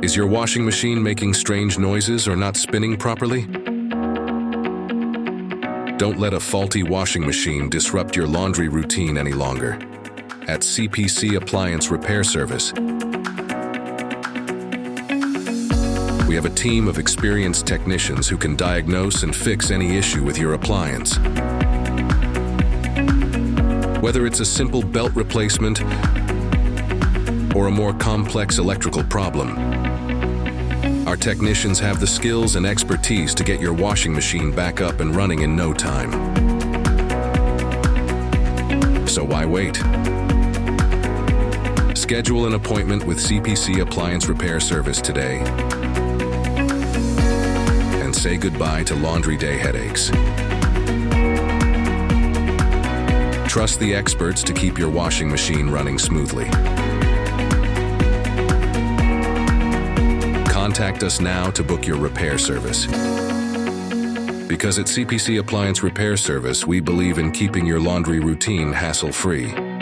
Is your washing machine making strange noises or not spinning properly? Don't let a faulty washing machine disrupt your laundry routine any longer. At CPC Appliance Repair Service, we have a team of experienced technicians who can diagnose and fix any issue with your appliance. Whether it's a simple belt replacement or a more complex electrical problem, our technicians have the skills and expertise to get your washing machine back up and running in no time. So why wait? Schedule an appointment with CPC Appliance Repair Service today and say goodbye to laundry day headaches. Trust the experts to keep your washing machine running smoothly. Contact us now to book your repair service. Because at CPC Appliance Repair Service, we believe in keeping your laundry routine hassle-free.